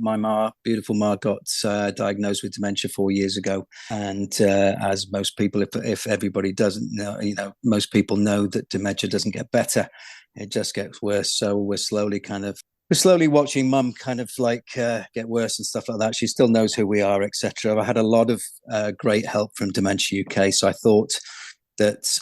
My beautiful ma, got diagnosed with dementia 4 years ago, and as most people, if everybody doesn't know, most people know that dementia doesn't get better; it just gets worse. So we're slowly watching mum kind of like get worse and stuff like that. She still knows who we are, etc. I had a lot of great help from Dementia UK, so I thought that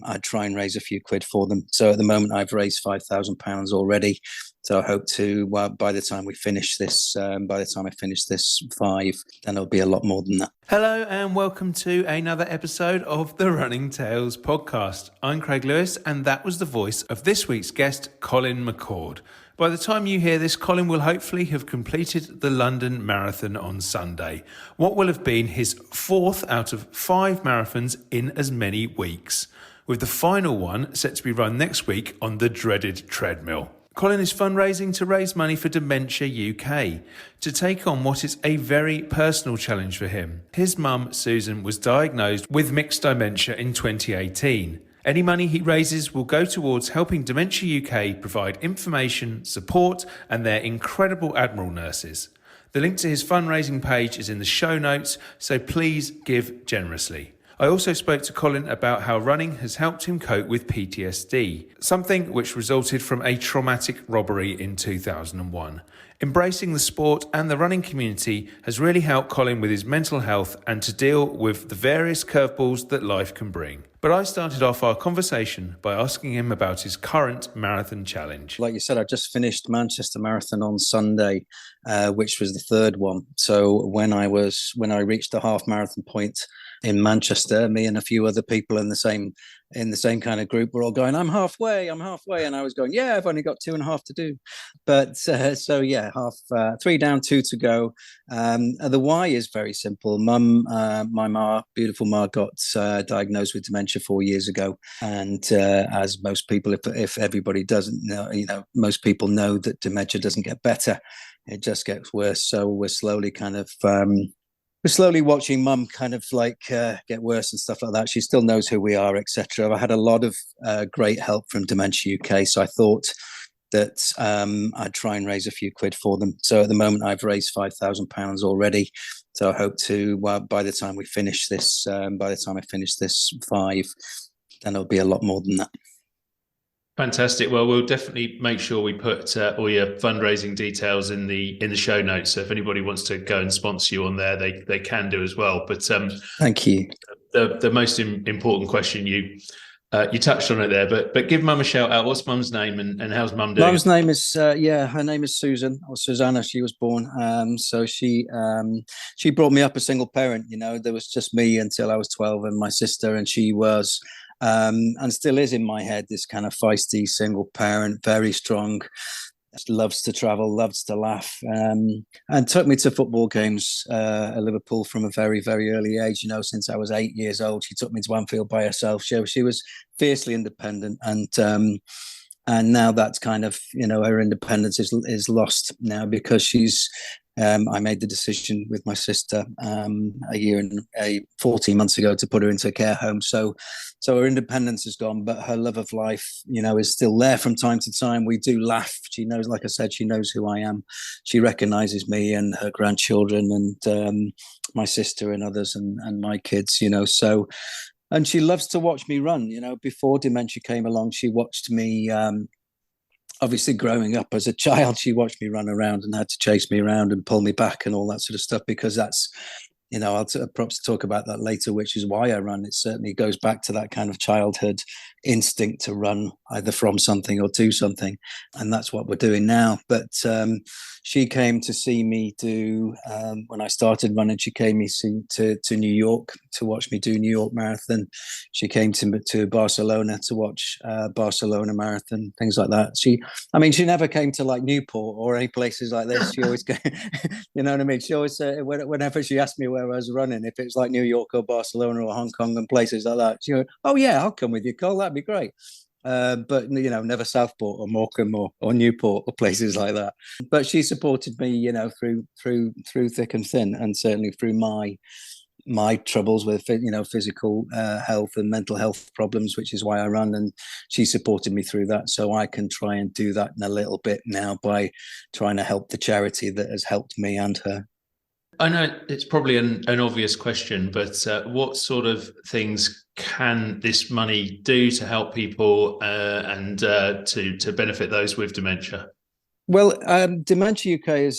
I'd try and raise a few quid for them. So at the moment, I've raised £5,000 already. So I hope to, by the time we finish this, by the time I finish this five, then it'll be a lot more than that. Hello and welcome to another episode of the Running Tales podcast. I'm Craig Lewis, and that was the voice of this week's guest, Colin McCord. By the time you hear this, Colin will hopefully have completed the London Marathon on Sunday, what will have been his fourth out of 5 marathons in as many weeks, with the final one set to be run next week on the dreaded treadmill. Colin is fundraising to raise money for Dementia UK, to take on what is a very personal challenge for him. His mum, Susan, was diagnosed with mixed dementia in 2018. Any money he raises will go towards helping Dementia UK provide information, support, and their incredible Admiral Nurses. The link to his fundraising page is in the show notes, so please give generously. I also spoke to Colin about how running has helped him cope with PTSD, something which resulted from a traumatic robbery in 2001. Embracing the sport and the running community has really helped Colin with his mental health and to deal with the various curveballs that life can bring. But I started off our conversation by asking him about his current marathon challenge. Like you said, I just finished Manchester Marathon on Sunday, which was the third one. So when I reached the half marathon point in Manchester, me and a few other people in the same kind of group were all going, I'm halfway. And I was going, yeah, I've only got 2.5 to do. But so yeah, 3 down, 2 to go. The why is very simple. My beautiful ma, got diagnosed with dementia 4 years ago. And as most people, if everybody doesn't know, most people know that dementia doesn't get better. It just gets worse. So we're slowly watching mum kind of like get worse and stuff like that. She still knows who we are, etc. I had a lot of great help from Dementia UK, so I thought that I'd try and raise a few quid for them. So at the moment, I've raised £5,000 already. So I hope to, by the time we finish this, by the time I finish this five, then it'll be a lot more than that. Fantastic. Well, we'll definitely make sure we put all your fundraising details in the show notes. So if anybody wants to go and sponsor you on there, they can do as well. But thank you. The most important question you touched on it there, but give mum a shout out. What's mum's name and how's mum doing? Mum's name is her name is Susan, or Susanna. She was born. So she brought me up a single parent. There was just me until I was 12 and my sister, and she was. And still is in my head, this kind of feisty single parent, very strong, loves to travel, loves to laugh, and took me to football games at Liverpool from a very, very early age. Since I was 8 years old, she took me to Anfield by herself. She was fiercely independent, and now that's kind of, her independence is lost now because she's. I made the decision with my sister 14 months ago to put her into a care home. So her independence is gone, but her love of life, is still there from time to time. We do laugh. She knows, like I said, she knows who I am. She recognizes me and her grandchildren and my sister and others and my kids, so. And she loves to watch me run. Before dementia came along, she watched me. Obviously, growing up as a child, she watched me run around and had to chase me around and pull me back and all that sort of stuff, because that's, I'll perhaps talk about that later, which is why I run. It certainly goes back to that kind of childhood instinct to run either from something or to something. And that's what we're doing now. But she came to see me do, when I started running, she came to New York to watch me do New York Marathon. She came to Barcelona to watch Barcelona Marathon, things like that. She never came to like Newport or any places like this. She always, you know what I mean? She always, whenever she asked me where I was running, if it was like New York or Barcelona or Hong Kong and places like that, she goes, oh yeah, I'll come with you, Cole, that'd be great. But never Southport or Morecambe or Newport or places like that. But she supported me, through thick and thin, and certainly through my my troubles with physical health and mental health problems, which is why I run, and she supported me through that. So I can try and do that in a little bit now by trying to help the charity that has helped me and her. I know it's probably an obvious question, but what sort of things can this money do to help people and to benefit those with dementia? Well, Dementia UK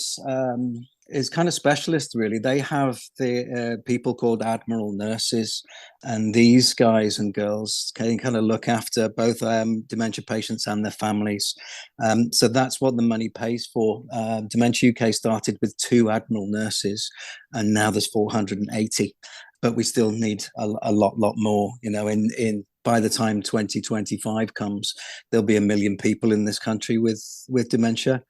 is kind of specialist, really. They have the people called Admiral Nurses, and these guys and girls can kind of look after both dementia patients and their families. So that's what the money pays for. Dementia UK started with 2 Admiral Nurses, and now there's 480. But we still need a lot more. In by the time 2025 comes, there'll be 1 million people in this country with dementia.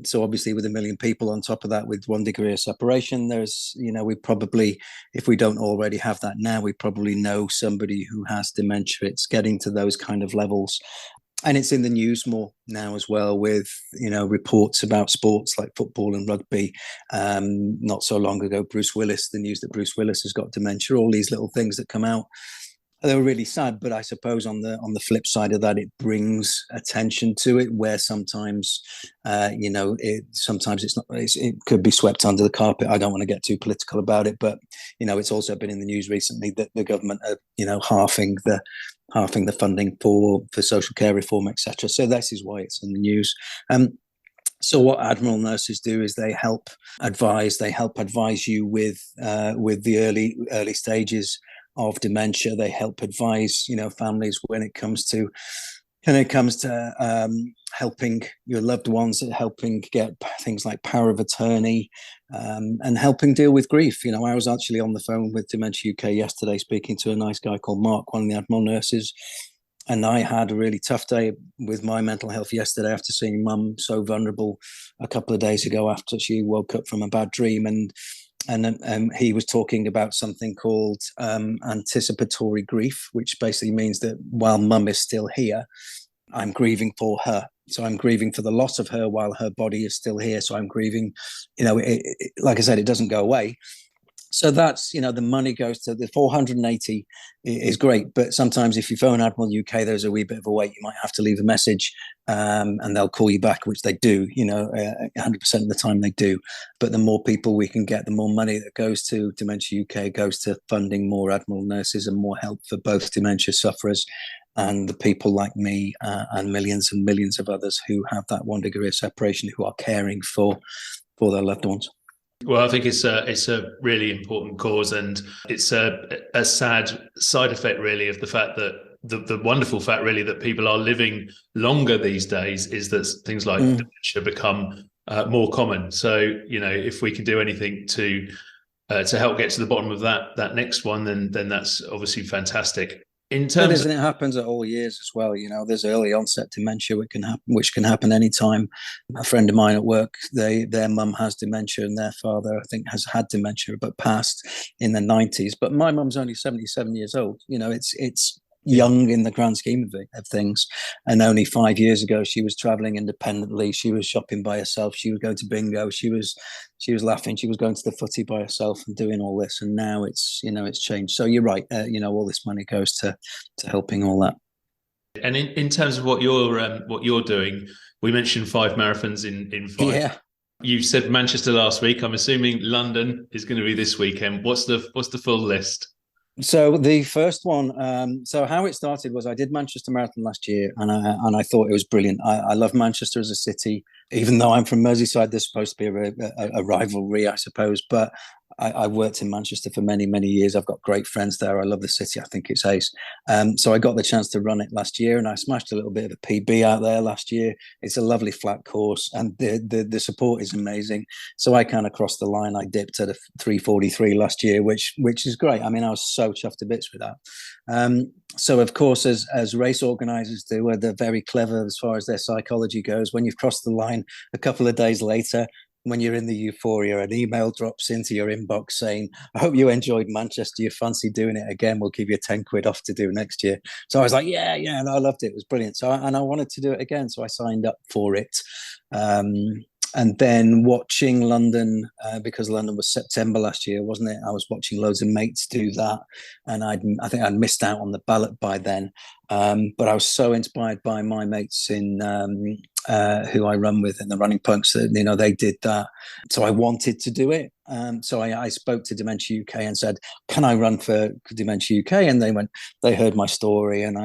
So obviously, with 1 million people on top of that, with 1 degree of separation, there's, we probably, if we don't already have that now, we probably know somebody who has dementia. It's getting to those kind of levels. And it's in the news more now as well, with reports about sports like football and rugby. Not so long ago, the news that Bruce Willis has got dementia. All these little things that come out, they were really sad. But I suppose on the flip side of that, it brings attention to it, where sometimes sometimes it could be swept under the carpet. I don't want to get too political about it, but it's also been in the news recently that the government are halving the funding for social care reform, etc. So this is why it's in the news. So what Admiral Nurses do is they help advise you with the early stages of dementia. They help advise families when it comes to helping your loved ones, helping get things like power of attorney, and helping deal with grief. I was actually on the phone with Dementia UK yesterday, speaking to a nice guy called Mark, one of the Admiral Nurses. And I had a really tough day with my mental health yesterday after seeing Mum so vulnerable a couple of days ago after she woke up from a bad dream. And he was talking about something called anticipatory grief, which basically means that while Mum is still here, I'm grieving for her. So I'm grieving for the loss of her while her body is still here. So I'm grieving, like I said, it doesn't go away. So that's, the money goes to the 480 is great. But sometimes if you phone Admiral UK, there's a wee bit of a wait. You might have to leave a message and they'll call you back, which they do, 100% of the time they do. But the more people we can get, the more money that goes to Dementia UK goes to funding more Admiral Nurses and more help for both dementia sufferers and the people like me and millions of others who have that 1 degree of separation, who are caring for their loved ones. Well, I think it's a really important cause, and it's a sad side effect, really, of the fact that the wonderful fact, really, that people are living longer these days is that things like dementia become more common. So, if we can do anything to help get to the bottom of that next one, then that's obviously fantastic. In terms it happens at all years as well. There's early onset dementia which can happen anytime. A friend of mine at work, their mum has dementia, and their father, I think, has had dementia but passed in the 90s. But my mum's only 77 years old. It's young in the grand scheme of things. And only 5 years ago, she was traveling independently. She was shopping by herself. She was going to bingo. She was laughing. She was going to the footy by herself and doing all this. And now it's changed. So you're right. All this money goes to helping all that. And in terms of what you're doing, we mentioned 5 marathons in 5. Yeah. You said Manchester last week. I'm assuming London is going to be this weekend. What's the full list? So the first one, so how it started was I did Manchester Marathon last year, and I thought it was brilliant. I love Manchester as a city, even though I'm from Merseyside. There's supposed to be a rivalry, I suppose, but I worked in Manchester for many, many years. I've got great friends there. I love the city. I think it's ace. So I got the chance to run it last year, and I smashed a little bit of a PB out there last year. It's a lovely flat course, and the support is amazing. So I kind of crossed the line. I dipped at a 3:43 last year, which is great. I mean, I was so chuffed to bits with that. So of course, as race organisers do, they're very clever as far as their psychology goes. When you've crossed the line a couple of days later, when you're in the euphoria, an email drops into your inbox saying, I hope you enjoyed Manchester. You fancy doing it again? We'll give you 10 quid off to do next year. So I was like, yeah. And I loved it. It was brilliant. So I wanted to do it again. So I signed up for it. And then watching London, because London was September last year, wasn't it? I was watching loads of mates do that, and I think I'd missed out on the ballot by then. But I was so inspired by my mates in who I run with in the running punks that they did that, so I wanted to do it. So I spoke to Dementia UK and said, "Can I run for Dementia UK?" And they heard my story, and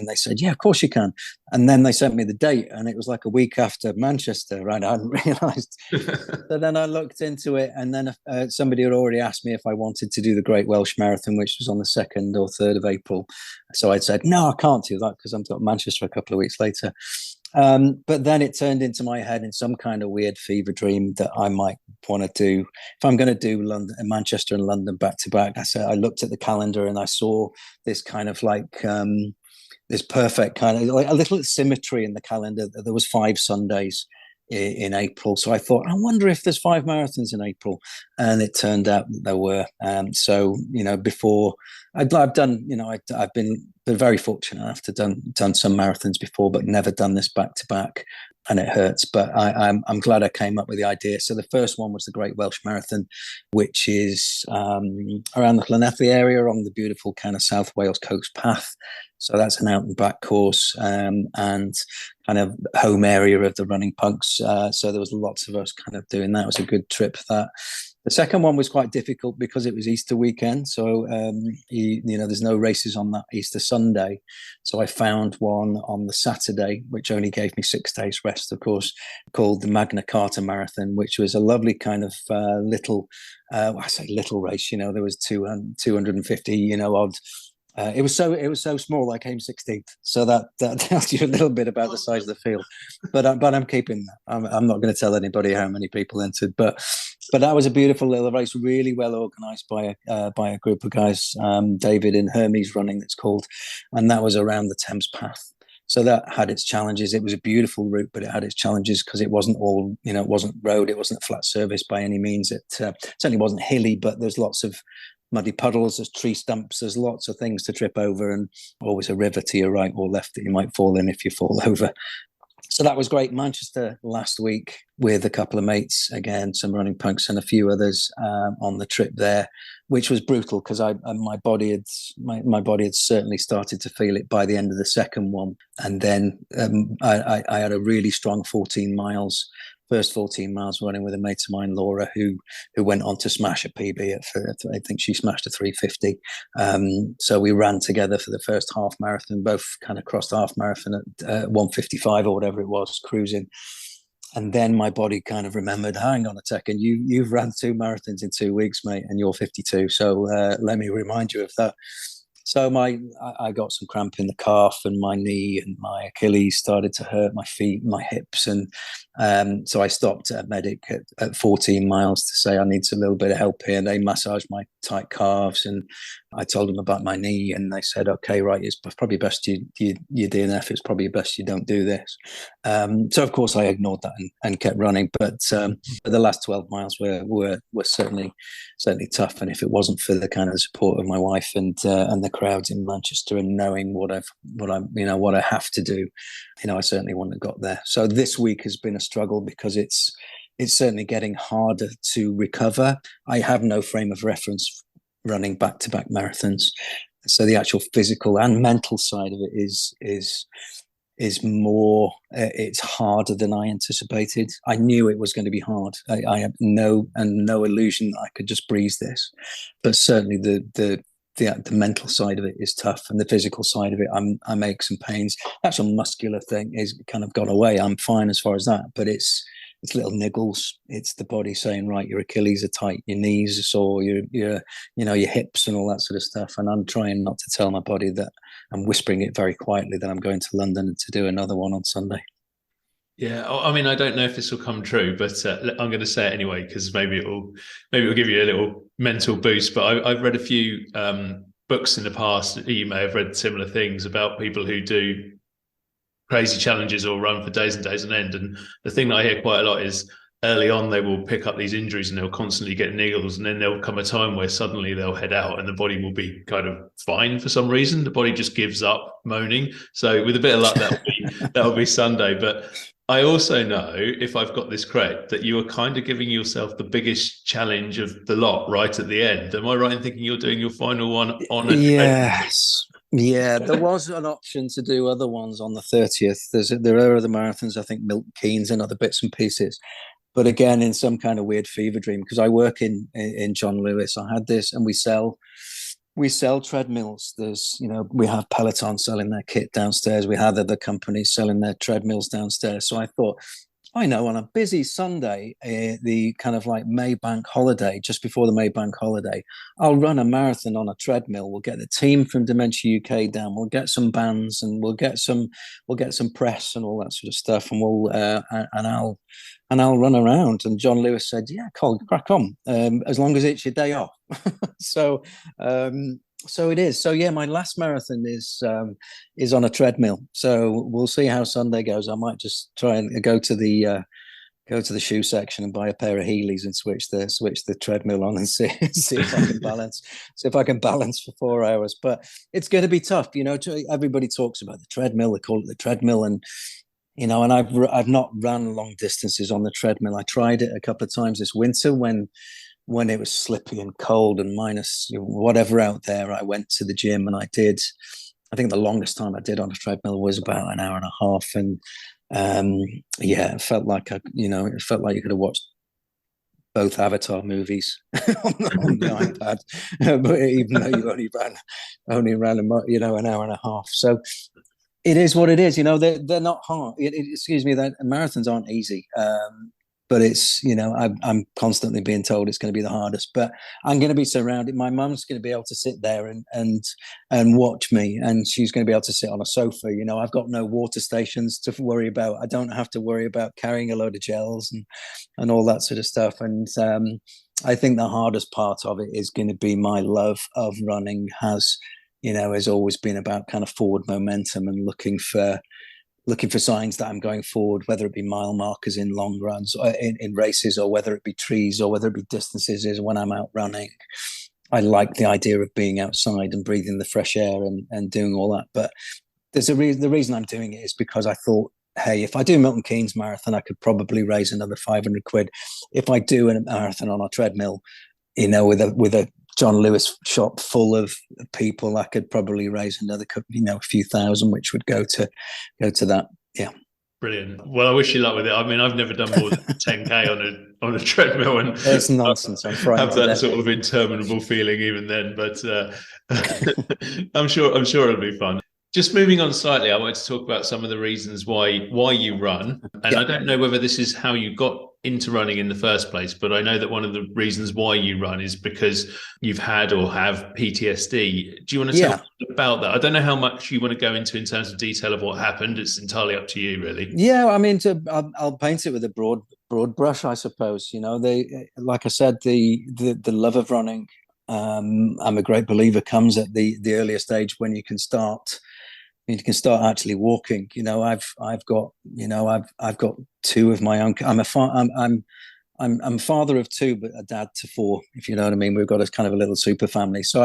they said, "Yeah, of course you can." And then they sent me the date, and it was like a week after Manchester, right? I hadn't realised. So then I looked into it, and then somebody had already asked me if I wanted to do the Great Welsh Marathon, which was on the 2nd or 3rd of April. So I'd said, no, I can't do that because I've got Manchester a couple of weeks later. But then it turned into my head in some kind of weird fever dream that I might want to do, if I'm going to do London, Manchester and London back to back. I looked at the calendar and I saw this kind of like this perfect kind of like a little symmetry in the calendar. There was 5 Sundays in April, so I thought, I wonder if there's 5 marathons in April, and it turned out that there were. So before I've done, I've been very fortunate enough to done some marathons before, but never done this back to back, and it hurts. But I'm glad I came up with the idea. So the first one was the Great Welsh Marathon, which is around the Llanelli area on the beautiful kind of South Wales coast path. So that's an out and back course, and kind of home area of the running punks. So there was lots of us kind of doing that. It was a good trip for that. The second one was quite difficult because it was Easter weekend. So, there's no races on that Easter Sunday. So I found one on the Saturday, which only gave me 6 days rest, of course, called the Magna Carta Marathon, which was a lovely kind of little, I say little race, there was 250, odd. It was so small. I came 16th, so that tells you a little bit about the size of the field. But I'm keeping that. I'm not going to tell anybody how many people entered. But that was a beautiful little race, really well organised by a group of guys. David and Hermes running, it's called, and that was around the Thames Path. So that had its challenges. It was a beautiful route, but it had its challenges because it wasn't all, it wasn't road, it wasn't flat surface by any means. It certainly wasn't hilly, but there's lots of muddy puddles, there's tree stumps, there's lots of things to trip over, and always a river to your right or left that you might fall in if you fall over. So that was great. Manchester last week with a couple of mates, again, some running punks and a few others on the trip there, which was brutal because my body had certainly started to feel it by the end of the second one. And then I had a really strong 14 miles. First 14 miles running with a mate of mine, Laura, who went on to smash a PB. I think she smashed a 350. So we ran together for the first half marathon, both kind of crossed half marathon at 155 or whatever it was, cruising. And then my body kind of remembered, hang on a second, you've run 2 marathons in 2 weeks, mate, and you're 52. So let me remind you of that. So I got some cramp in the calf, and my knee and my Achilles started to hurt, my feet, my hips. And so I stopped at a medic at 14 miles to say, I need a little bit of help here. They massaged my tight calves, and I told them about my knee, and they said, okay, right, it's probably best you DNF, it's probably best you don't do this. So of course I ignored that and kept running. But the last 12 miles were certainly tough. And if it wasn't for the kind of support of my wife and the crowds in Manchester and knowing what I have to do, I certainly wouldn't have got there. So this week has been a struggle because it's certainly getting harder to recover. I have no frame of reference running back-to-back marathons, so the actual physical and mental side of it is more, it's harder than I anticipated. I knew it was going to be hard. I had no illusion that I could just breeze this, but certainly the mental side of it is tough, and the physical side of it, I'm aches and pains. The actual muscular thing is kind of gone away. I'm fine as far as that, but it's little niggles. It's the body saying, right, your Achilles are tight, your knees are sore, your hips and all that sort of stuff. And I'm trying not to tell my body that. I'm whispering it very quietly that I'm going to London to do another one on Sunday. Yeah, I mean, I don't know if this will come true, but I'm going to say it anyway because maybe it'll give you a little mental boost. But I've read a few books in the past. You may have read similar things about people who do crazy challenges or run for days and days on end. And the thing that I hear quite a lot is early on they will pick up these injuries and they'll constantly get niggles, and then there'll come a time where suddenly they'll head out and the body will be kind of fine for some reason. The body just gives up moaning. So with a bit of luck, that'll be Sunday. But I also know, if I've got this correct, that you are kind of giving yourself the biggest challenge of the lot right at the end. Am I right in thinking you're doing your final one on a treadmill? Yes. Yeah, there was an option to do other ones on the 30th. There are other marathons, I think Milton Keynes and other bits and pieces. But again, in some kind of weird fever dream, because I work in John Lewis, I had this, and we sell treadmills. We have Peloton selling their kit downstairs. We had other companies selling their treadmills downstairs. So I thought, I know on a busy Sunday, the kind of like May bank holiday, just before the May bank holiday, I'll run a marathon on a treadmill. We'll get the team from Dementia UK down. We'll get some bands, and we'll get some press and all that sort of stuff, and I'll run around. And John Lewis said, "Yeah, Colin, crack on, as long as it's your day off." so so it is. So yeah, my last marathon is on a treadmill. So we'll see how Sunday goes. I might just try and go to the shoe section and buy a pair of Heelys and switch the treadmill on and see if I can balance for 4 hours. But it's going to be tough. Everybody talks about the treadmill. They call it the treadmill, and and I've not run long distances on the treadmill. I tried it a couple of times this winter when it was slippy and cold and minus whatever out there. I went to the gym and I think the longest time I did on a treadmill was about an hour and a half. And yeah, it felt like it felt like you could have watched both Avatar movies on the iPad, but even though you only ran an hour and a half. So it is what it is. They're not hard. Excuse me, that marathons aren't easy. But it's, I'm constantly being told it's going to be the hardest, but I'm going to be surrounded. My mum's going to be able to sit there and watch me, and she's going to be able to sit on a sofa. I've got no water stations to worry about. I don't have to worry about carrying a load of gels and all that sort of stuff. And I think the hardest part of it is going to be my love of running has always been about kind of forward momentum and looking for signs that I'm going forward, whether it be mile markers in long runs or in races, or whether it be trees, or whether it be distances is when I'm out running. I like the idea of being outside and breathing the fresh air and doing all that. But there's the reason I'm doing it is because I thought, hey, if I do Milton Keynes marathon, I could probably raise another 500 quid. If I do a marathon on a treadmill, with a John Lewis shop full of people, I could probably raise another, a few thousand, which would go to that. Yeah. Brilliant. Well, I wish you luck with it. I mean, I've never done more than 10K on a treadmill, and it's nonsense. I'm frightened. Have that sort of interminable feeling even then, but I'm sure it'll be fun. Just moving on slightly, I wanted to talk about some of the reasons why you run. And I don't know whether this is how you got into running in the first place, but I know that one of the reasons why you run is because you've had or have PTSD. Do you want to tell me about that? I don't know how much you want to go into in terms of detail of what happened. It's entirely up to you, really. Yeah, I mean, I'll paint it with a broad brush, I suppose. Like I said, the love of running. I'm a great believer comes at the earliest age when you can start actually walking. I've got two of my own. I'm a father of two, but a dad to four, if you know what I mean. We've got a kind of a little super family. So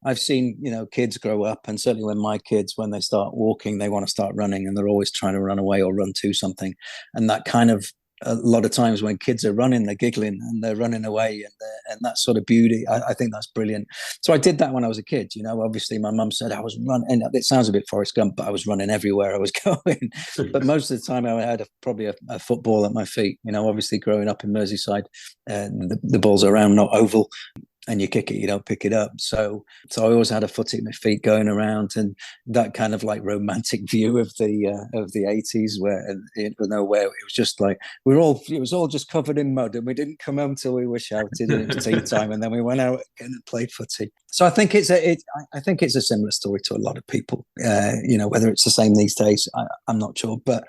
I've seen, kids grow up, and certainly when they start walking, they want to start running, and they're always trying to run away or run to something. And that kind of, a lot of times when kids are running, they're giggling and they're running away, and that sort of beauty, I think that's brilliant. So I did that when I was a kid. Obviously my mum said I was running, and it sounds a bit Forrest Gump, but I was running everywhere I was going. But most of the time I had probably a football at my feet. Obviously growing up in Merseyside, the ball's around, not oval, and you kick it, you don't pick it up. So I always had a footy at my feet going around, and that kind of like romantic view of the 80s where it was just like it was all just covered in mud, and we didn't come home till we were shouted, and it was tea time, and then we went out again and played footy. So I think it's a similar story to a lot of people. Whether it's the same these days, I'm not sure, but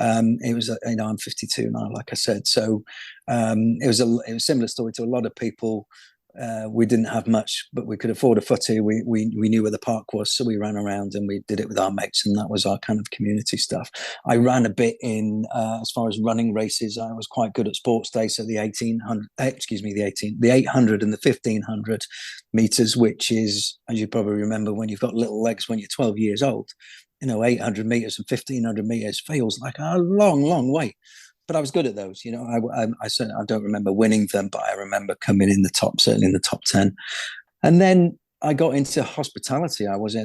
it was I'm 52 now, like I said. So it was a similar story to a lot of people. We didn't have much, but we could afford a footy. We knew where the park was, so we ran around and we did it with our mates, and that was our kind of community stuff. I ran a bit in as far as running races. I was quite good at sports day, so the 800 and the 1500 meters, which is, as you probably remember, when you've got little legs when you're 12 years old, 800 meters and 1500 meters feels like a long, long way. But I was good at those. I certainly, I don't remember winning them, but I remember coming in the top, certainly in the top 10. And then I got into hospitality. I was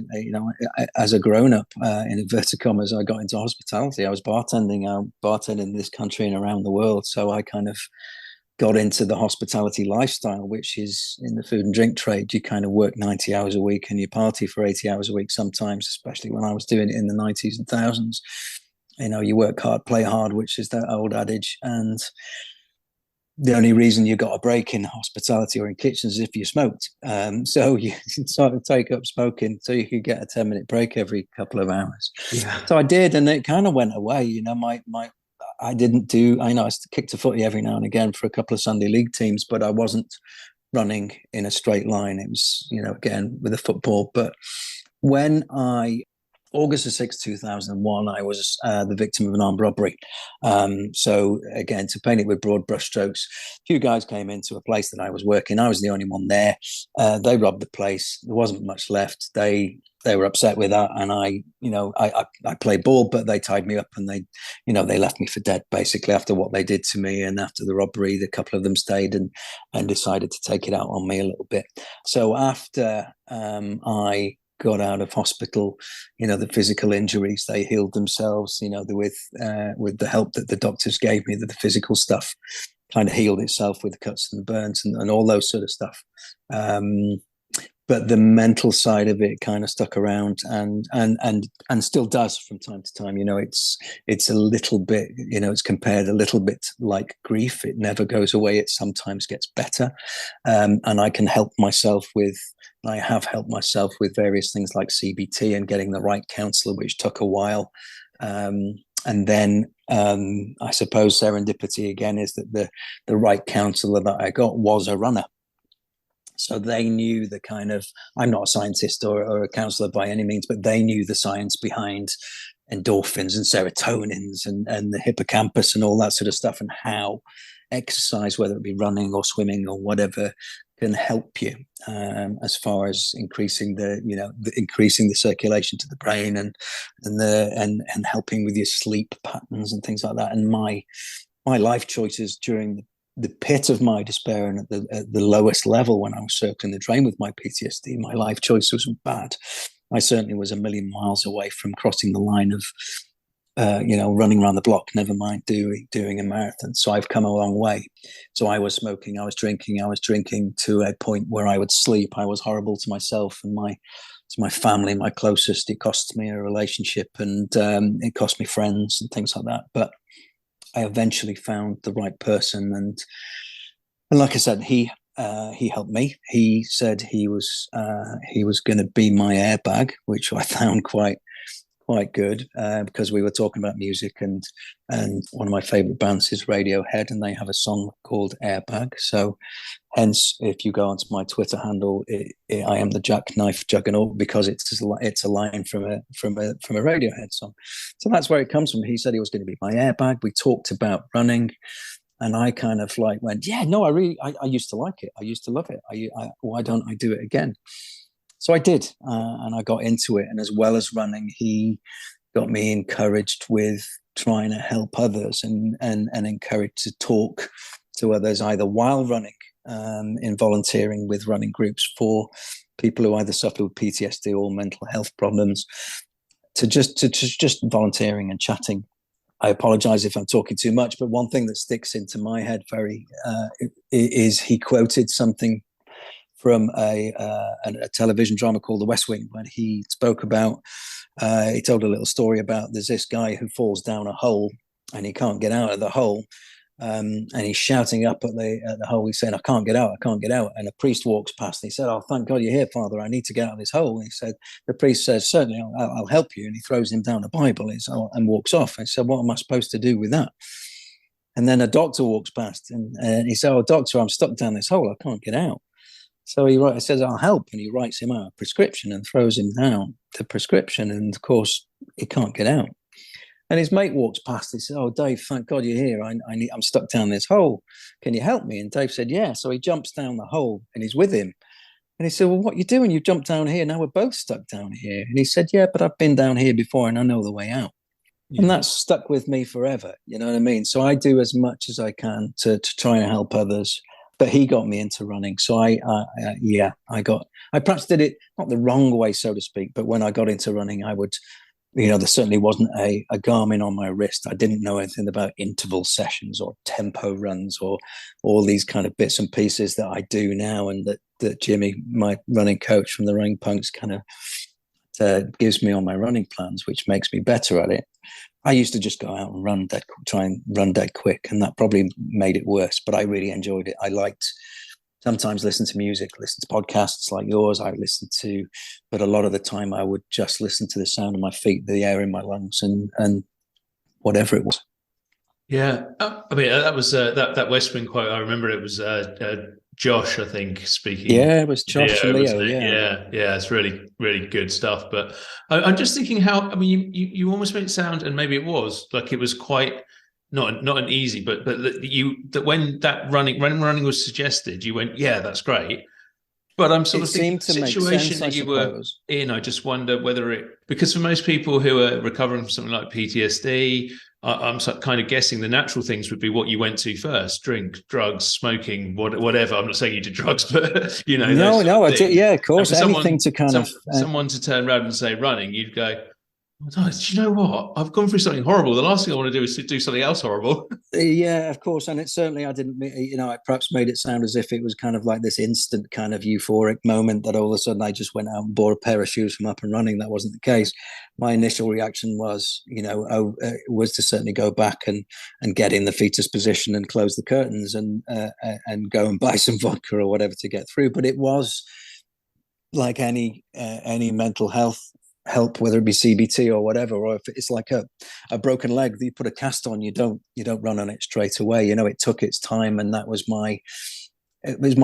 as a grown up, in inverted commas, I got into hospitality. I was bartending in this country and around the world. So I kind of got into the hospitality lifestyle, which is in the food and drink trade. You kind of work 90 hours a week and you party for 80 hours a week sometimes, especially when I was doing it in the 90s and thousands. You work hard, play hard, which is that old adage. And the only reason you got a break in hospitality or in kitchens is if you smoked. So you sort of take up smoking so you could get a 10-minute break every couple of hours. Yeah. So I did, and it kind of went away. I didn't do, I kicked a footy every now and again for a couple of Sunday league teams, but I wasn't running in a straight line. It was, again, with a football. But when August the 6th, 2001, I was the victim of an armed robbery. So again, to paint it with broad brushstrokes, a few guys came into a place that I was working. I was the only one there. They robbed the place. There wasn't much left. They were upset with that, and I played ball, but they tied me up and they left me for dead basically after what they did to me. And after the robbery, a couple of them stayed and decided to take it out on me a little bit. So after I got out of hospital, the physical injuries, they healed themselves, with the help that the doctors gave me, that the physical stuff kind of healed itself with the cuts and the burns and all those sort of stuff. But the mental side of it kind of stuck around and still does from time to time. It's a little bit, it's compared a little bit like grief. It never goes away. It sometimes gets better. And I can help myself I have helped myself with various things like CBT and getting the right counselor, which took a while. And then I suppose serendipity again is that the right counselor that I got was a runner. So they knew the kind of, I'm not a scientist or a counselor by any means, but they knew the science behind endorphins and serotonins and the hippocampus and all that sort of stuff, and how exercise, whether it be running or swimming or whatever, can help you as far as increasing the circulation to the brain and helping with your sleep patterns and things like that. And my life choices during the pit of my despair and at the lowest level, when I was circling the drain with my PTSD, my life choice was bad. I certainly was a million miles away from crossing the line of running around the block, never mind doing a marathon. So I've come a long way. So I was smoking, I was drinking to a point where I would sleep. I was horrible to myself and to my family, my closest. It cost me a relationship and it cost me friends and things like that. But I eventually found the right person, and like I said, he helped me. He said he was going to be my airbag, which I found quite good because we were talking about music, and one of my favorite bands is Radiohead, and they have a song called Airbag. So hence, if you go onto my Twitter handle, I am the jackknife juggernaut, because it's a line from a Radiohead song. So that's where it comes from. He said he was going to be my airbag. We talked about running, and I kind of went, yeah, no, I used to like it. I used to love it. Why don't I do it again? So I did, and I got into it. And as well as running, he got me encouraged with trying to help others and encouraged to talk to others, either while running, in volunteering with running groups for people who either suffer with PTSD or mental health problems, to just volunteering and chatting. I apologize if I'm talking too much, but one thing that sticks into my head is he quoted something from a television drama called The West Wing, when he spoke about, he told a little story about there's this guy who falls down a hole and he can't get out of the hole. And he's shouting up at the hole. He's saying, I can't get out. And a priest walks past and he said, oh, thank God you're here, Father. I need to get out of this hole. And he said, the priest says, certainly, I'll help you. And he throws him down a Bible and walks off. And he said, what am I supposed to do with that? And then a doctor walks past and he said, oh, doctor, I'm stuck down this hole. I can't get out. So he says, I'll help. And he writes him out a prescription and throws him down the prescription. And of course, he can't get out. And his mate walks past. He said, oh, Dave, thank God you're here. I'm stuck down this hole. Can you help me? And Dave said, yeah. So he jumps down the hole and he's with him. And he said, well, what are you doing? You jumped down here. Now we're both stuck down here. And he said, yeah, but I've been down here before and I know the way out. And Yeah. that's stuck with me forever. You know what I mean? So I do as much as I can to try and help others. But he got me into running. So I perhaps did it not the wrong way, so to speak. But when I got into running, I would, there certainly wasn't a Garmin on my wrist. I didn't know anything about interval sessions or tempo runs or all these kind of bits and pieces that I do now. And that Jimmy, my running coach from the Running Punks, kind of gives me on my running plans, which makes me better at it. I used to just go out and try and run dead quick, and that probably made it worse. But I really enjoyed it. I liked sometimes listen to music, listen to podcasts like yours. But a lot of the time I would just listen to the sound of my feet, the air in my lungs, and whatever it was. Yeah, I mean that was that West Wing quote. I remember it was Josh, I think, speaking. Yeah, it was Josh and Leo. Yeah, it's really, really good stuff. But I'm just thinking how. I mean, you almost made it sound, and maybe it was like it was quite not an easy, but when running was suggested, you went, yeah, that's great. But I'm sort of thinking the situation that you were in. I just wonder whether because for most people who are recovering from something like PTSD, I'm kind of guessing the natural things would be what you went to first: drink, drugs, smoking, whatever. I'm not saying you did drugs, but No, I did. Yeah, of course. Anything to someone to turn around and say running, you'd go, oh, do you know what? I've gone through something horrible. The last thing I want to do is to do something else horrible. Yeah, of course. And it certainly, I didn't, I perhaps made it sound as if it was kind of like this instant kind of euphoric moment that all of a sudden I just went out and bought a pair of shoes from Up and Running. That wasn't the case. My initial reaction was, was to certainly go back and get in the fetus position and close the curtains and go and buy some vodka or whatever to get through. But it was like any mental health help, whether it be CBT or whatever, or if it's like a broken leg that you put a cast on, you don't run on it straight away. It took its time, and that was my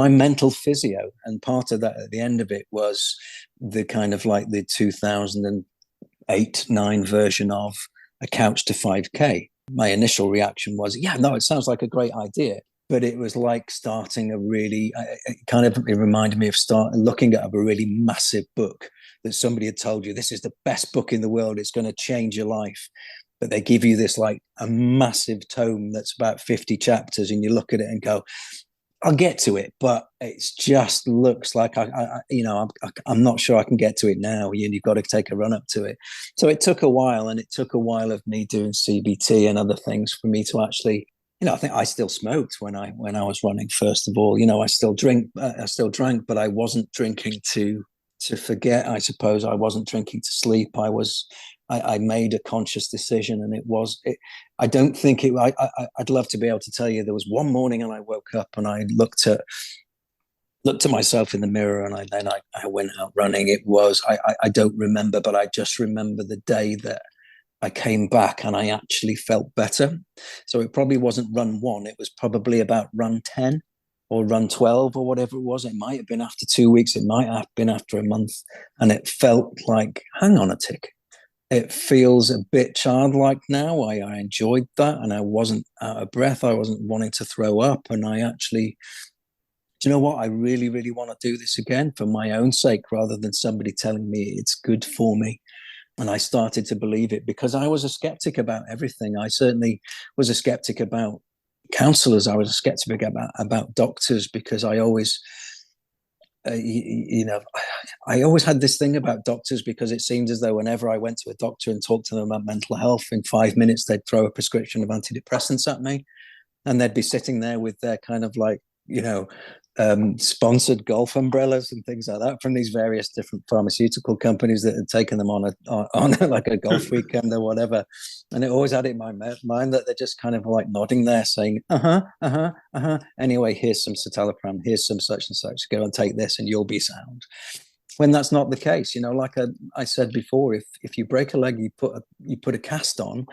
mental physio. And part of that at the end of it was the kind of like the 2008-9 version of a couch to 5K. My initial reaction was, yeah, no, it sounds like a great idea. But it was like starting it reminded me of looking at a really massive book that somebody had told you, this is the best book in the world, it's going to change your life. But they give you this like a massive tome that's about 50 chapters, and you look at it and go, I'll get to it, but it just looks like I'm not sure I can get to it now. You've got to take a run up to it. So it took a while, and it took a while of me doing CBT and other things for me to actually, I think I still smoked when I was running. First of all, I still drank, but I wasn't drinking to forget. I suppose I wasn't drinking to sleep. I made a conscious decision, and I don't think it. I'd love to be able to tell you there was one morning and I woke up and I looked at myself in the mirror, and I went out running. It was I don't remember, but I just remember the day that I came back and I actually felt better. So it probably wasn't run 1. It was probably about run 10 or run 12 or whatever it was. It might have been after 2 weeks. It might have been after a month. And it felt like, hang on a tick. It feels a bit childlike now. I enjoyed that, and I wasn't out of breath. I wasn't wanting to throw up. And I actually, do you know what? I really, really want to do this again for my own sake, rather than somebody telling me it's good for me. And I started to believe it because I was a skeptic about everything. I certainly was a skeptic about counselors. I was a skeptic about doctors, because I always, I always had this thing about doctors, because it seemed as though whenever I went to a doctor and talked to them about mental health, in 5 minutes, they'd throw a prescription of antidepressants at me, and they'd be sitting there with their kind of like, sponsored golf umbrellas and things like that from these various different pharmaceutical companies that had taken them on like a golf weekend or whatever. And it always had it in my mind that they're just kind of like nodding there saying, anyway, here's some citalopram, here's some such and such, go and take this and you'll be sound. When that's not the case, like I said before, if you break a leg, you put a cast on.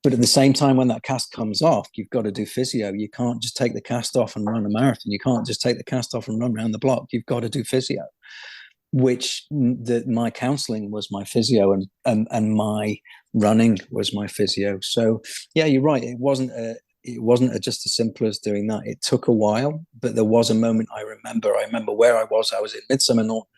But at the same time, when that cast comes off, you've got to do physio. You can't just take the cast off and run a marathon. You can't just take the cast off and run around the block. You've got to do physio, which my counselling was my physio, and my running was my physio. So, yeah, you're right. It wasn't it wasn't just as simple as doing that. It took a while, but there was a moment I remember. I remember where I was. I was in Midsummer Norton,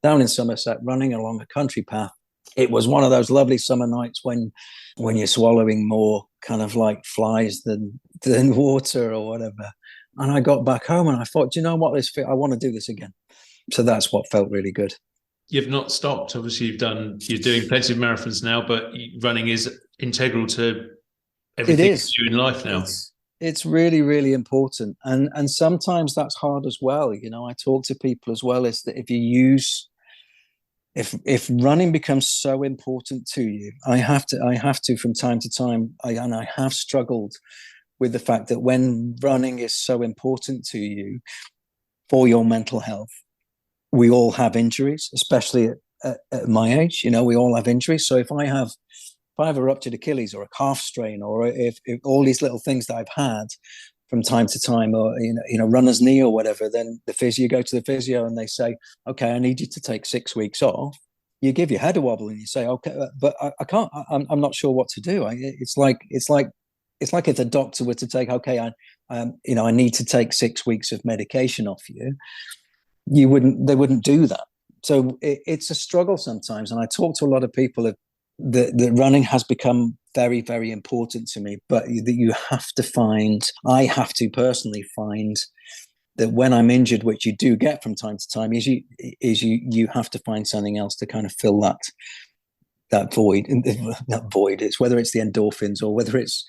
down in Somerset, running along a country path. It was one of those lovely summer nights when you're swallowing more kind of like flies than water or whatever. And I got back home and I thought, do you know what? I want to do this again. So that's what felt really good. You've not stopped. Obviously, you're doing plenty of marathons now, but running is integral to everything you do in life now. It's really, really important. And sometimes that's hard as well. You know, I talk to people as well, is that if running becomes so important to you, I have to from time to time, I have struggled with the fact that when running is so important to you for your mental health, we all have injuries, especially at my age. You know, we all have injuries. So if I have a ruptured Achilles or a calf strain, or if all these little things that I've had from time to time, or runner's knee or whatever, then you go to the physio and they say, okay, I need you to take 6 weeks off. You give your head a wobble and you say, okay, but I can't. I'm not sure what to do. It's like if the doctor were to take, okay, I need to take 6 weeks of medication off you. They wouldn't do that. So it's a struggle sometimes. And I talk to a lot of people that running has become very, very important to me, but that I have to personally find that when I'm injured, which you do get from time to time, is you have to find something else to kind of fill that void. That void, it's whether it's the endorphins or whether it's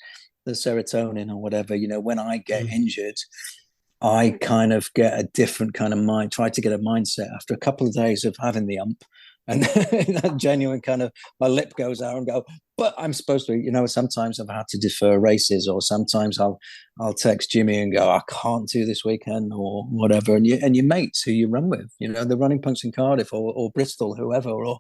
the serotonin or whatever. You know, when I get injured, I kind of get a different kind of try to get a mindset after a couple of days of having the ump. And that genuine kind of, my lip goes out and go, but I'm supposed to, sometimes I've had to defer races, or sometimes I'll text Jimmy and go, I can't do this weekend or whatever. And your mates who you run with, the running punks in Cardiff or Bristol, whoever, or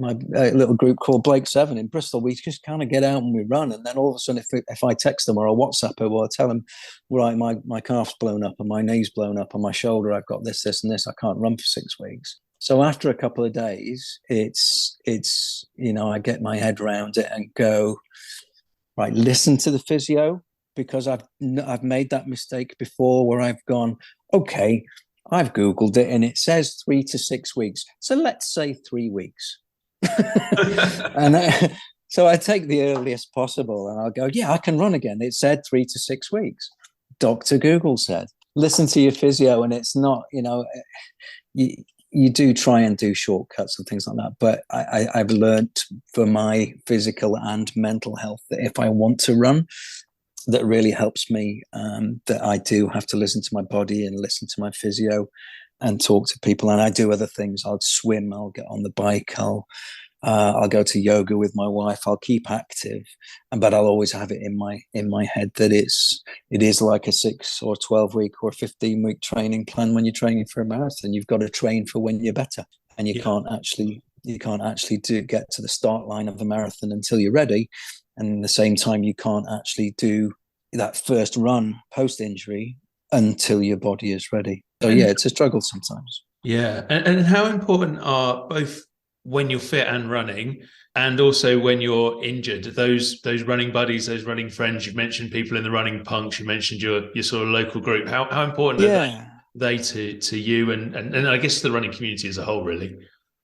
my little group called Blake 7 in Bristol, we just kind of get out and we run. And then all of a sudden, if I text them or I WhatsApp them or I tell them, right, my calf's blown up and my knee's blown up and my shoulder, I've got this, and this, I can't run for 6 weeks. So after a couple of days, it's I get my head around it and go, right, listen to the physio, because I've made that mistake before where I've gone, okay, I've Googled it and it says 3 to 6 weeks. So let's say 3 weeks. And so I take the earliest possible and I'll go, yeah, I can run again. It said 3 to 6 weeks. Dr. Google said, listen to your physio. And it's not, you do try and do shortcuts and things like that. But I've learned for my physical and mental health that if I want to run, that really helps me, that I do have to listen to my body and listen to my physio and talk to people. And I do other things. I'll swim, I'll get on the bike, I'll go to yoga with my wife. I'll keep active, but I'll always have it in my head that it is like a 6 or 12 week or 15-week training plan. When you're training for a marathon, you've got to train for when you're better, and you can't actually get to the start line of the marathon until you're ready. And at the same time, you can't actually do that first run post injury until your body is ready. So yeah, it's a struggle sometimes. Yeah, and how important are both when you're fit and running, and also when you're injured, those running buddies, those running friends? You've mentioned people in the running punks, you mentioned your sort of local group. How important are they to you and I guess the running community as a whole, really?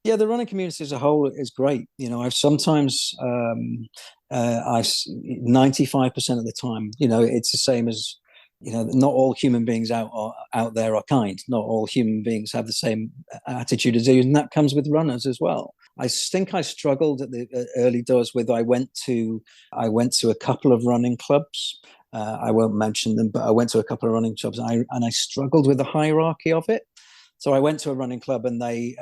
Yeah, the running community as a whole is great. I've sometimes 95% of the time, it's the same as, not all human beings out there are kind. Not all human beings have the same attitude as you, and that comes with runners as well. I think I struggled at the early doors with, I went to a couple of running clubs. I won't mention them, but I went to a couple of running clubs, and I struggled with the hierarchy of it. So I went to a running club, and they,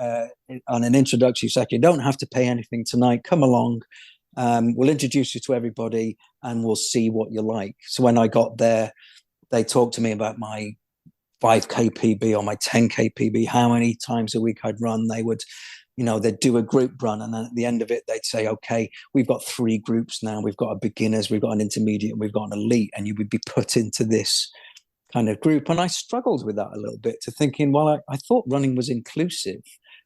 on an introductory second, you don't have to pay anything tonight. Come along. We'll introduce you to everybody, and we'll see what you like. So when I got there, they talked to me about my 5K PB or my 10K PB, how many times a week I'd run. They would, they'd do a group run. And then at the end of it, they'd say, okay, we've got 3 groups now. We've got a beginners, we've got an intermediate, and we've got an elite. And you would be put into this kind of group. And I struggled with that a little bit, to thinking, well, I thought running was inclusive.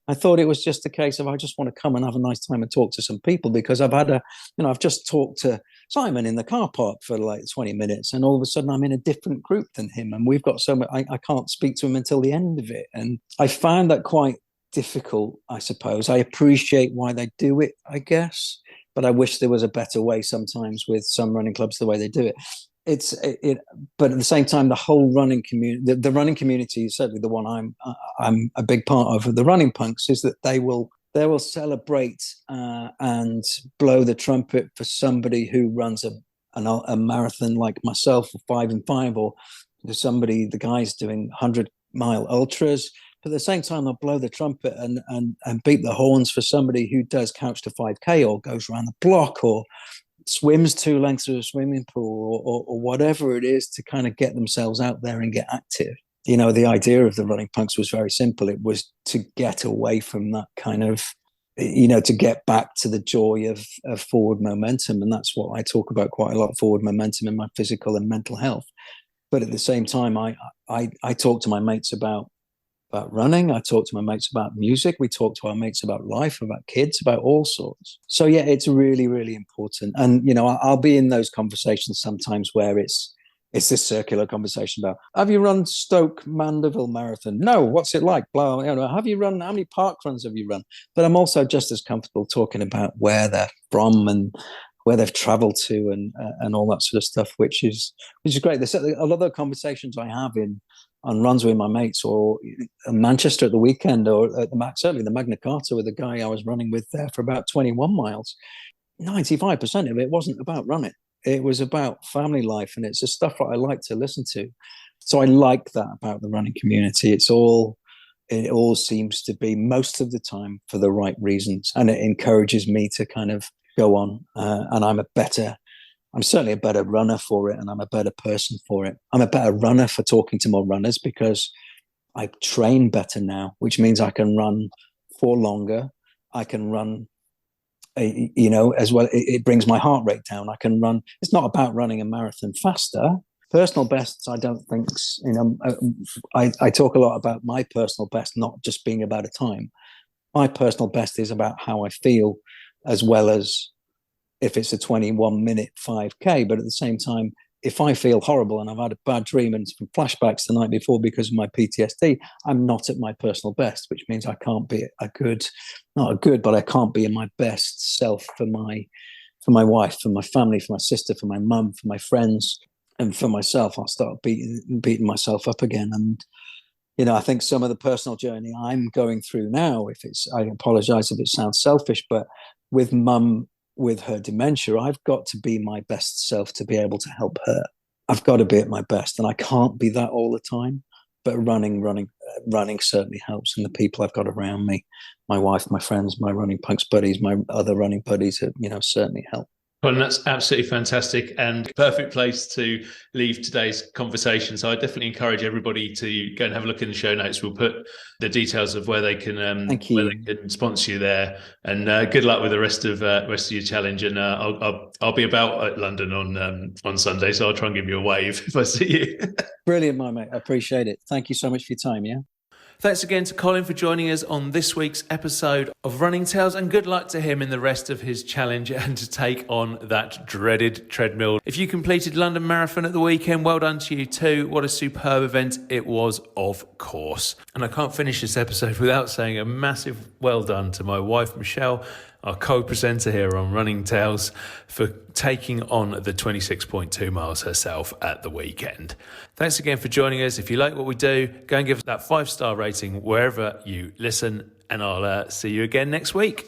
I thought it was just a case of I just want to come and have a nice time and talk to some people, because I've just talked to Simon in the car park for like 20 minutes, and all of a sudden I'm in a different group than him, and we've got so much, I can't speak to him until the end of it. And I found that quite difficult, I suppose. I appreciate why they do it, I guess, but I wish there was a better way sometimes with some running clubs, the way they do it. But at the same time, the whole running community, the running community, certainly the one I'm a big part of the running punks, is that they will celebrate and blow the trumpet for somebody who runs a marathon like myself, 5 and 5, or somebody, the guys doing 100-mile ultras. But at the same time, they'll blow the trumpet and beat the horns for somebody who does couch to 5K or goes around the block or swims 2 lengths of a swimming pool or whatever it is, to kind of get themselves out there and get active. You know, the idea of the running punks was very simple. It was to get away from that kind of, you know, to get back to the joy of forward momentum. And that's what I talk about quite a lot, forward momentum in my physical and mental health. But at the same time, I talk to my mates about running. I talk to my mates about music. We talk to our mates about life, about kids, about all sorts. So yeah, it's really, really important. And, you know, I'll be in those conversations sometimes where it's this circular conversation about, have you run Stoke Mandeville Marathon? No. What's it like? Blah, you know, have you run, how many park runs have you run? But I'm also just as comfortable talking about where they're from and where they've traveled to and all that sort of stuff, which is great. There's a lot of the conversations I have on runs with my mates, or in Manchester at the weekend, or at certainly the Magna Carta with a guy I was running with there for about 21 miles. 95% of it wasn't about running. It was about family life, and it's the stuff that I like to listen to. So I like that about the running community. It all seems to be, most of the time, for the right reasons, and it encourages me to kind of go on. And I'm certainly a better runner for it, and I'm a better person for it. I'm a better runner for talking to more runners because I train better now, which means I can run for longer. I can run, you know, as well. It brings my heart rate down. I can run. It's not about running a marathon faster. Personal bests, I don't think, you know, I talk a lot about my personal best not just being about a time. My personal best is about how I feel, as well as if it's a 21-minute 5K. But at the same time, if I feel horrible and I've had a bad dream and some flashbacks the night before because of my PTSD, I'm not at my personal best, which means I can't be but I can't be in my best self for my wife, for my family, for my sister, for my mum, for my friends, and for myself. I'll start beating myself up again. And, you know, I think some of the personal journey I'm going through now, I apologize if it sounds selfish, but with mum, with her dementia, I've got to be my best self to be able to help her. I've got to be at my best, and I can't be that all the time. But running certainly helps, and the people I've got around me, my wife, my friends, my running punks buddies, my other running buddies, you know, certainly help. Well, that's absolutely fantastic and perfect place to leave today's conversation. So I definitely encourage everybody to go and have a look in the show notes. We'll put the details of where they can sponsor you there. And good luck with the rest of your challenge. And I'll be about at London on Sunday, so I'll try and give you a wave if I see you. Brilliant, my mate. I appreciate it. Thank you so much for your time. Yeah. Thanks again to Colin for joining us on this week's episode of Running Tales, and good luck to him in the rest of his challenge and to take on that dreaded treadmill. If you completed London Marathon at the weekend, well done to you too. What a superb event it was, of course. And I can't finish this episode without saying a massive well done to my wife, Michelle, our co-presenter here on Running Tales, for taking on the 26.2 miles herself at the weekend. Thanks again for joining us. If you like what we do, go and give us that 5-star rating wherever you listen, and I'll see you again next week.